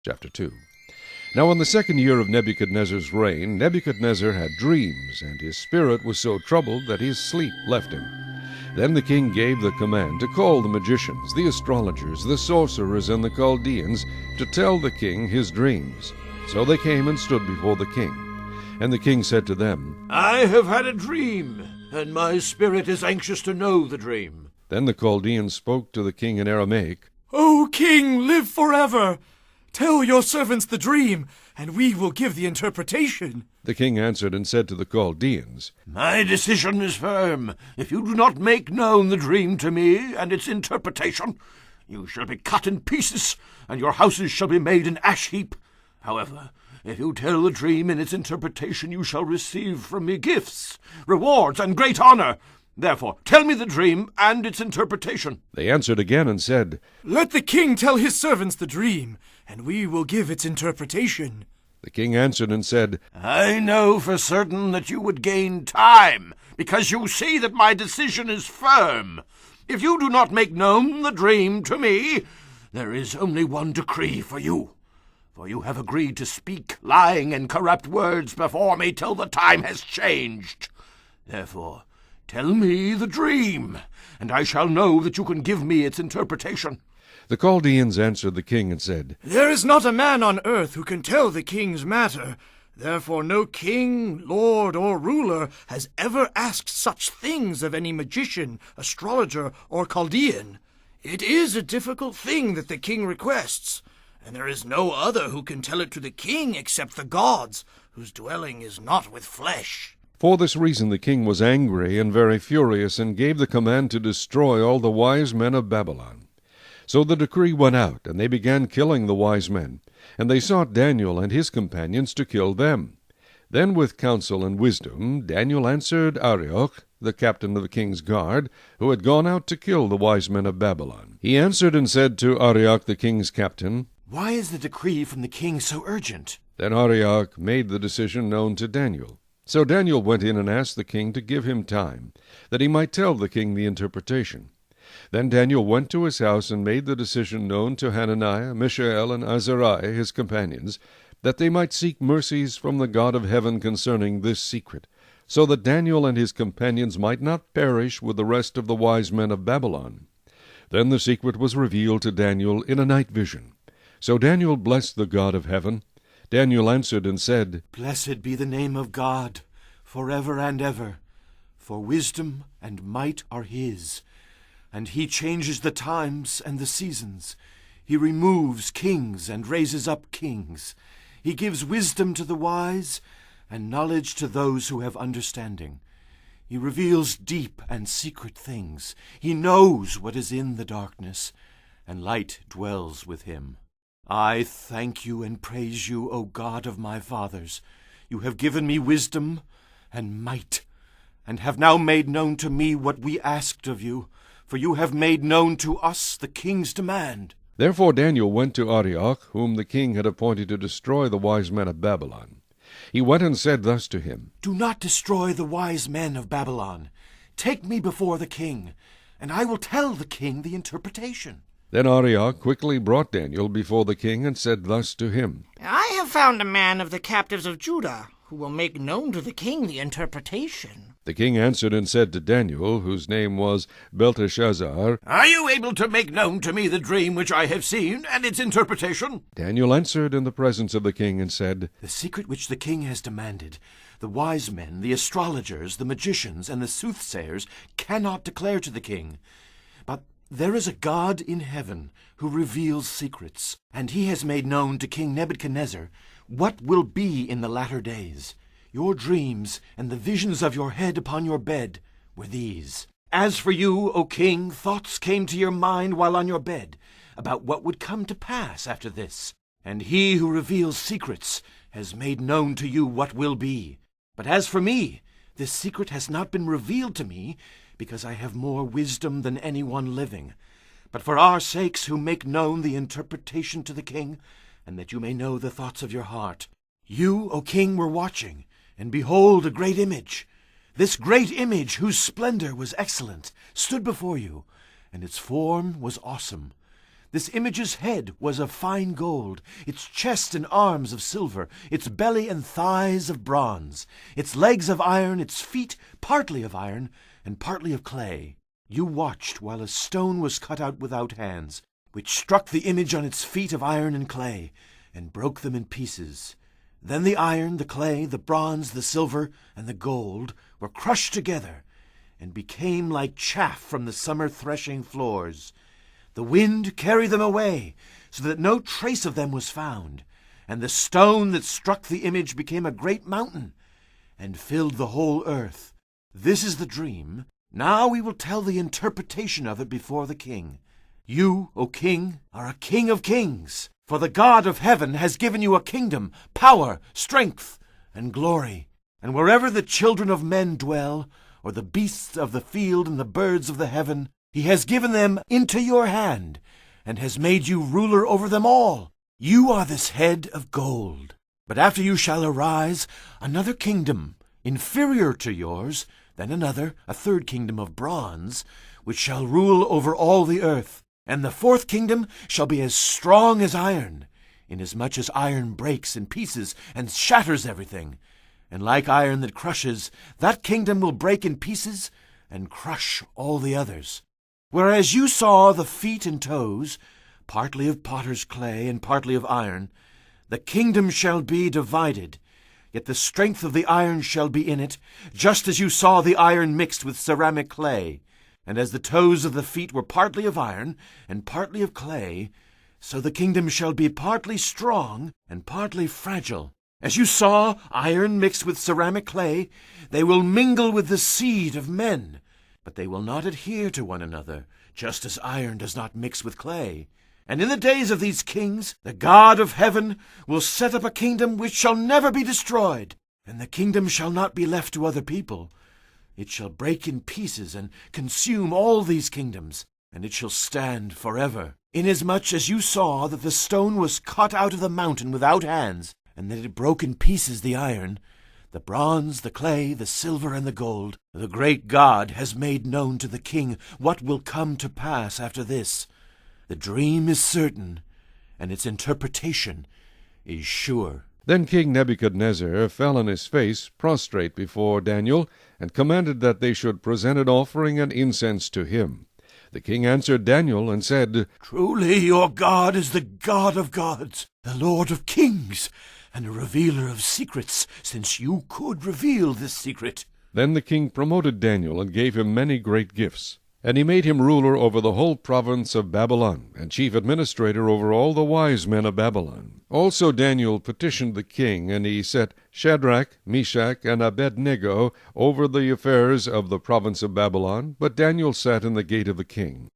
Chapter 2. Now in the 2nd year of Nebuchadnezzar's reign, Nebuchadnezzar had dreams, and his spirit was so troubled that his sleep left him. Then the king gave the command to call the magicians, the astrologers, the sorcerers, and the Chaldeans to tell the king his dreams. So they came and stood before the king. And the king said to them, I have had a dream, and my spirit is anxious to know the dream. Then the Chaldeans spoke to the king in Aramaic, O king, live forever! Tell your servants the dream, and we will give the interpretation. The king answered and said to the Chaldeans, My decision is firm. If you do not make known the dream to me and its interpretation, you shall be cut in pieces, and your houses shall be made an ash heap. However, if you tell the dream and its interpretation, you shall receive from me gifts, rewards, and great honor. Therefore, tell me the dream and its interpretation. They answered again and said, Let the king tell his servants the dream, and we will give its interpretation. The king answered and said, I know for certain that you would gain time, because you see that my decision is firm. If you do not make known the dream to me, there is only one decree for you. For you have agreed to speak lying and corrupt words before me till the time has changed. Therefore, tell me the dream, and I shall know that you can give me its interpretation. The Chaldeans answered the king and said, There is not a man on earth who can tell the king's matter. Therefore no king, lord, or ruler has ever asked such things of any magician, astrologer, or Chaldean. It is a difficult thing that the king requests, and there is no other who can tell it to the king except the gods, whose dwelling is not with flesh. For this reason the king was angry and very furious, and gave the command to destroy all the wise men of Babylon. So the decree went out, and they began killing the wise men, and they sought Daniel and his companions to kill them. Then with counsel and wisdom Daniel answered Arioch, the captain of the king's guard, who had gone out to kill the wise men of Babylon. He answered and said to Arioch the king's captain, Why is the decree from the king so urgent? Then Arioch made the decision known to Daniel. So Daniel went in and asked the king to give him time, that he might tell the king the interpretation. Then Daniel went to his house and made the decision known to Hananiah, Mishael, and Azariah, his companions, that they might seek mercies from the God of heaven concerning this secret, so that Daniel and his companions might not perish with the rest of the wise men of Babylon. Then the secret was revealed to Daniel in a night vision. So Daniel blessed the God of heaven. Daniel answered and said, Blessed be the name of God, forever and ever, for wisdom and might are his. And he changes the times and the seasons. He removes kings and raises up kings. He gives wisdom to the wise and knowledge to those who have understanding. He reveals deep and secret things. He knows what is in the darkness, and light dwells with him. I thank you and praise you, O God of my fathers. You have given me wisdom and might, and have now made known to me what we asked of you. For you have made known to us the king's demand. Therefore Daniel went to Arioch, whom the king had appointed to destroy the wise men of Babylon. He went and said thus to him, Do not destroy the wise men of Babylon. Take me before the king, and I will tell the king the interpretation. Then Arioch quickly brought Daniel before the king and said thus to him, I have found a man of the captives of Judah, who will make known to the king the interpretation. The king answered and said to Daniel, whose name was Belteshazzar, Are you able to make known to me the dream which I have seen and its interpretation? Daniel answered in the presence of the king and said, The secret which the king has demanded, the wise men, the astrologers, the magicians, and the soothsayers cannot declare to the king. But there is a God in heaven who reveals secrets, and he has made known to King Nebuchadnezzar what will be in the latter days. Your dreams and the visions of your head upon your bed were these. As for you, O king, thoughts came to your mind while on your bed about what would come to pass after this. And he who reveals secrets has made known to you what will be. But as for me, this secret has not been revealed to me, because I have more wisdom than anyone living. But for our sakes who make known the interpretation to the king, and that you may know the thoughts of your heart. You, O king, were watching, and behold a great image. This great image, whose splendor was excellent, stood before you, and its form was awesome. This image's head was of fine gold, its chest and arms of silver, its belly and thighs of bronze, its legs of iron, its feet partly of iron and partly of clay. You watched while a stone was cut out without hands, which struck the image on its feet of iron and clay, and broke them in pieces. Then the iron, the clay, the bronze, the silver, and the gold were crushed together, and became like chaff from the summer threshing floors. The wind carried them away, so that no trace of them was found, and the stone that struck the image became a great mountain, and filled the whole earth. This is the dream. Now we will tell the interpretation of it before the king. You, O king, are a king of kings, for the God of heaven has given you a kingdom, power, strength, and glory. And wherever the children of men dwell, or the beasts of the field and the birds of the heaven, he has given them into your hand, and has made you ruler over them all. You are this head of gold. But after you shall arise another kingdom, inferior to yours, then another, a third kingdom of bronze, which shall rule over all the earth. And the fourth kingdom shall be as strong as iron, inasmuch as iron breaks in pieces and shatters everything. And like iron that crushes, that kingdom will break in pieces and crush all the others. Whereas you saw the feet and toes, partly of potter's clay and partly of iron, the kingdom shall be divided, yet the strength of the iron shall be in it, just as you saw the iron mixed with ceramic clay. And as the toes of the feet were partly of iron and partly of clay, so the kingdom shall be partly strong and partly fragile. As you saw iron mixed with ceramic clay, they will mingle with the seed of men, but they will not adhere to one another, just as iron does not mix with clay. And in the days of these kings, the God of heaven will set up a kingdom which shall never be destroyed, and the kingdom shall not be left to other people. It shall break in pieces and consume all these kingdoms, and it shall stand forever. Inasmuch as you saw that the stone was cut out of the mountain without hands, and that it broke in pieces the iron, the bronze, the clay, the silver, and the gold, the great God has made known to the king what will come to pass after this. The dream is certain, and its interpretation is sure. Then King Nebuchadnezzar fell on his face, prostrate before Daniel, and commanded that they should present an offering and incense to him. The king answered Daniel and said, Truly your God is the God of gods, the Lord of kings, and a revealer of secrets, since you could reveal this secret. Then the king promoted Daniel and gave him many great gifts. And he made him ruler over the whole province of Babylon, and chief administrator over all the wise men of Babylon. Also Daniel petitioned the king, and he set Shadrach, Meshach, and Abednego over the affairs of the province of Babylon, but Daniel sat in the gate of the king.